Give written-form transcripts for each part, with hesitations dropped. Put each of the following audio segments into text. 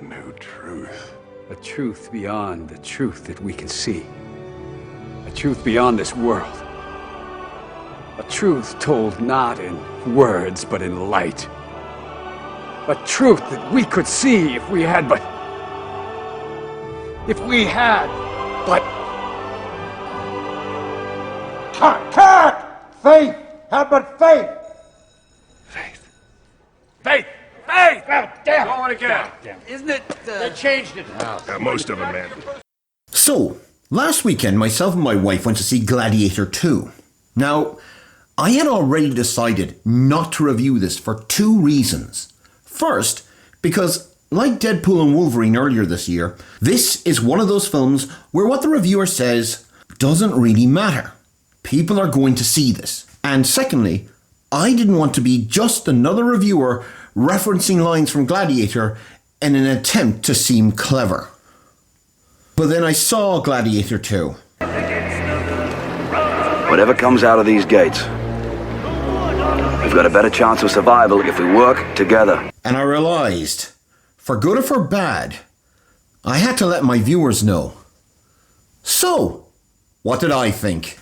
new truth. A truth beyond the truth that we can see. A truth beyond this world. A truth told not in words, but in light. A truth that we could see if we had but... Cut! Faith! How about faith? Faith! Faith! God damn! Going again. Isn't it... They changed it. Most of them, man. So, last weekend, myself and my wife went to see Gladiator II. Now, I had already decided not to review this for two reasons. First, because, like Deadpool and Wolverine earlier this year, this is one of those films where what the reviewer says doesn't really matter. People are going to see this. And secondly, I didn't want to be just another reviewer referencing lines from Gladiator in an attempt to seem clever. But then I saw Gladiator II. Whatever comes out of these gates, we've got a better chance of survival if we work together. And I realised, for good or for bad, I had to let my viewers know. So, what did I think?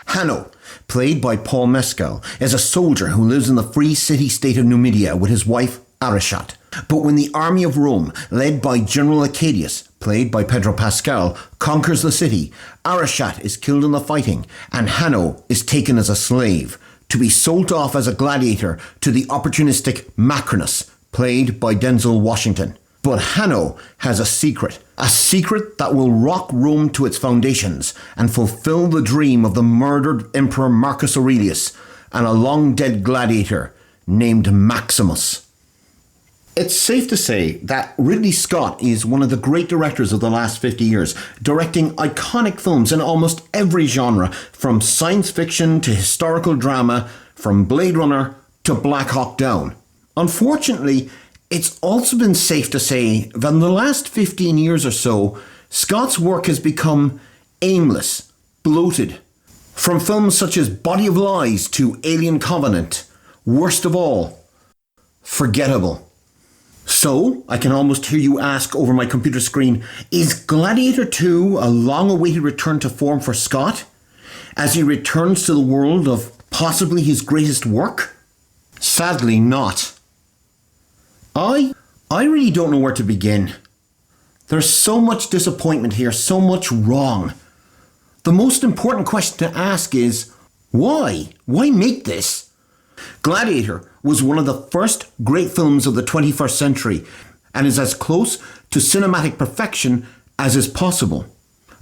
Hanno, played by Paul Mescal, is a soldier who lives in the free city-state of Numidia with his wife, Arichat. But when the army of Rome, led by General Acadius, played by Pedro Pascal, conquers the city, Arichat is killed in the fighting, and Hanno is taken as a slave, to be sold off as a gladiator to the opportunistic Macrinus, played by Denzel Washington. But Hanno has a secret that will rock Rome to its foundations and fulfill the dream of the murdered Emperor Marcus Aurelius and a long-dead gladiator named Maximus. It's safe to say that Ridley Scott is one of the great directors of the last 50 years, directing iconic films in almost every genre, from science fiction to historical drama, from Blade Runner to Black Hawk Down. Unfortunately, it's also been safe to say that in the last 15 years or so, Scott's work has become aimless, bloated. From films such as Body of Lies to Alien Covenant, worst of all, forgettable. So, I can almost hear you ask over my computer screen, is Gladiator II a long-awaited return to form for Scott, as he returns to the world of possibly his greatest work? Sadly not. I really don't know where to begin. There's so much disappointment here, so much wrong. The most important question to ask is, why? Why make this? Gladiator was one of the first great films of the 21st century and is as close to cinematic perfection as is possible.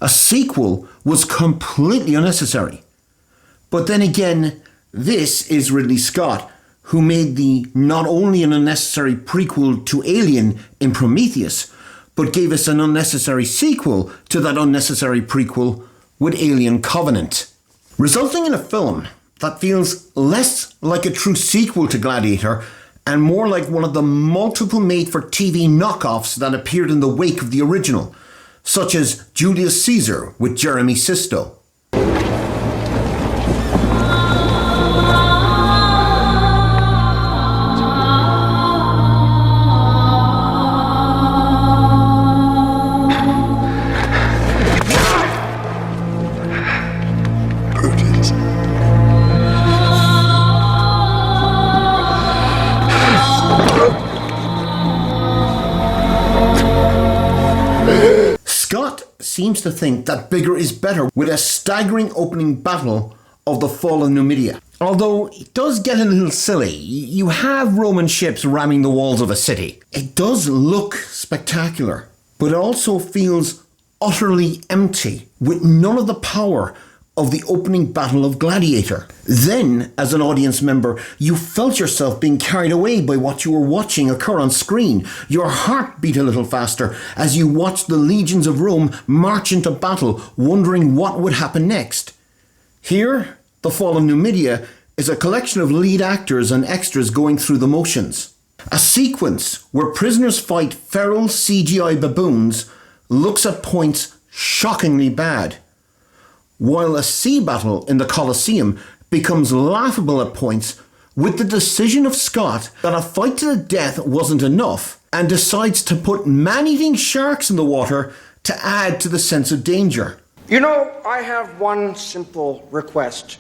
A sequel was completely unnecessary. But then again, this is Ridley Scott, who made the not only an unnecessary prequel to Alien in Prometheus, but gave us an unnecessary sequel to that unnecessary prequel with Alien Covenant, resulting in a film that feels less like a true sequel to Gladiator and more like one of the multiple made-for-TV knockoffs that appeared in the wake of the original, such as Julius Caesar with Jeremy Sisto. Seems to think that bigger is better with a staggering opening battle of the fall of Numidia. Although it does get a little silly. You have Roman ships ramming the walls of a city. It does look spectacular, but it also feels utterly empty, with none of the power of the opening battle of Gladiator. Then, as an audience member, you felt yourself being carried away by what you were watching occur on screen. Your heart beat a little faster as you watched the legions of Rome march into battle, wondering what would happen next. Here, The Fall of Numidia is a collection of lead actors and extras going through the motions. A sequence where prisoners fight feral CGI baboons looks at points shockingly bad, while a sea battle in the Colosseum becomes laughable at points with the decision of Scott that a fight to the death wasn't enough and decides to put man-eating sharks in the water to add to the sense of danger. You know, I have one simple request,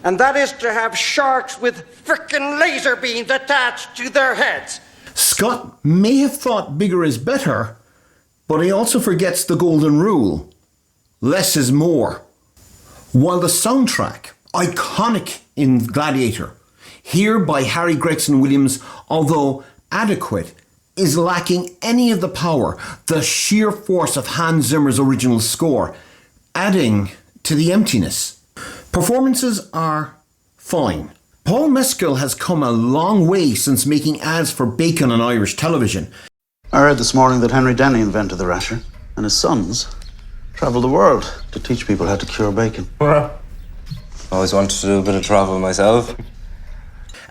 and that is to have sharks with frickin' laser beams attached to their heads. Scott may have thought bigger is better, but he also forgets the golden rule. Less is more. While the soundtrack, iconic in Gladiator, here by Harry Gregson Williams, although adequate, is lacking any of the power, the sheer force of Hans Zimmer's original score, adding to the emptiness. Performances are fine. Paul Mescal has come a long way since making ads for bacon on Irish television. I read this morning that Henry Denny invented the rasher, and his sons travelled the world to teach people how to cure bacon. Always wanted to do a bit of travel myself.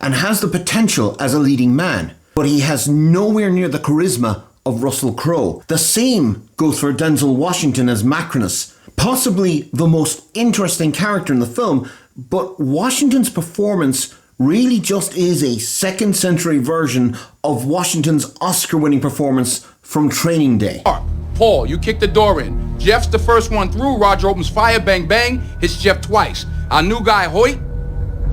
And has the potential as a leading man, but he has nowhere near the charisma of Russell Crowe. The same goes for Denzel Washington as Macrinus, possibly the most interesting character in the film, but Washington's performance really just is a second century version of Washington's Oscar-winning performance from Training Day. Paul, you kick the door in. Jeff's the first one through. Roger opens fire, bang, bang, hits Jeff twice. Our new guy, Hoyt,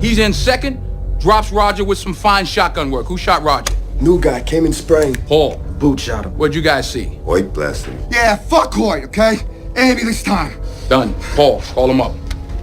he's in second, drops Roger with some fine shotgun work. Who shot Roger? New guy came in spraying. Paul. Boot shot him. What'd you guys see? White blasted him. Yeah, fuck Hoyt, okay? Ambulance time. Done. Paul, call him up.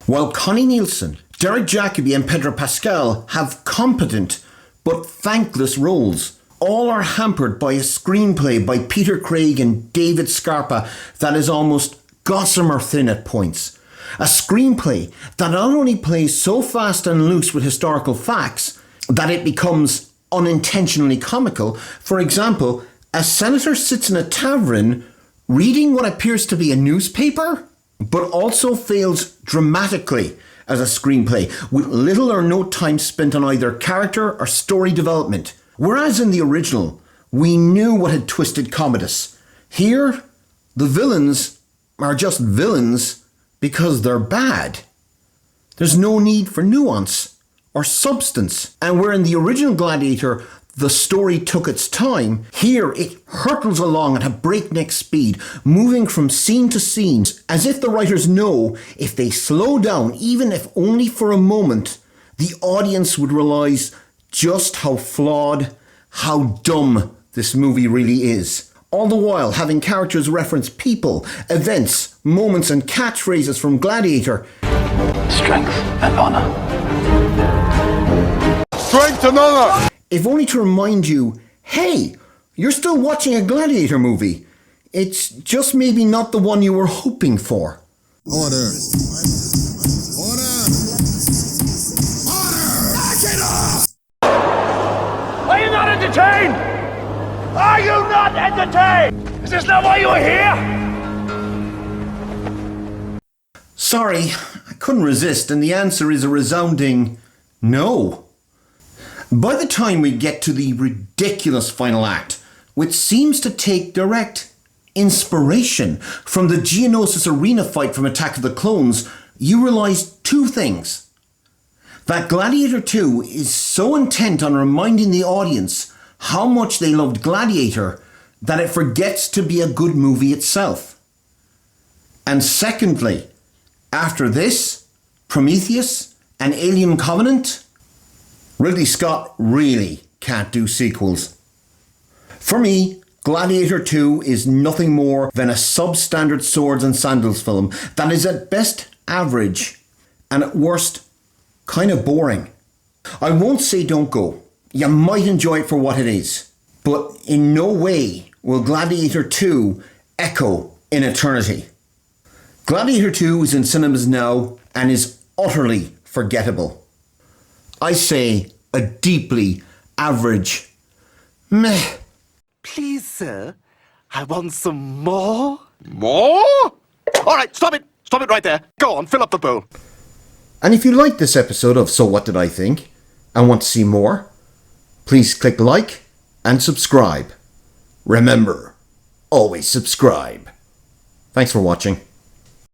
While Connie Nielsen, Derek Jacobi and Pedro Pascal have competent but thankless roles, all are hampered by a screenplay by Peter Craig and David Scarpa that is almost gossamer thin at points. A screenplay that not only plays so fast and loose with historical facts that it becomes unintentionally comical. For example, a senator sits in a tavern reading what appears to be a newspaper, but also fails dramatically as a screenplay, with little or no time spent on either character or story development. Whereas in the original, we knew what had twisted Commodus. Here, the villains are just villains because they're bad. There's no need for nuance or substance. And where in the original Gladiator, the story took its time, here it hurtles along at a breakneck speed, moving from scene to scene, as if the writers know if they slow down, even if only for a moment, the audience would realise just how flawed, how dumb this movie really is. All the while having characters reference people, events, moments and catchphrases from Gladiator. Strength and honor. Strength and honor! If only to remind you, hey, you're still watching a Gladiator movie. It's just maybe not the one you were hoping for. Order. Order! Order! Knock it off! Are you not entertained? Are you not entertained? Is this not why you are here? Sorry, I couldn't resist, and the answer is a resounding no. By the time we get to the ridiculous final act, which seems to take direct inspiration from the Geonosis arena fight from Attack of the Clones, you realise two things. That Gladiator II is so intent on reminding the audience how much they loved Gladiator that it forgets to be a good movie itself. And secondly, after this, Prometheus and Alien Covenant, Ridley Scott really can't do sequels. For me, Gladiator II is nothing more than a substandard swords and sandals film that is at best average and at worst kind of boring. I won't say don't go. You might enjoy it for what it is, but in no way will Gladiator II echo in eternity. Gladiator II is in cinemas now and is utterly forgettable. I say a deeply average meh. Please, sir, I want some more. More? All right, stop it. Stop it right there. Go on, fill up the bowl. And if you liked this episode of So What Did I Think and want to see more, please click like and subscribe. Remember, always subscribe. Thanks for watching.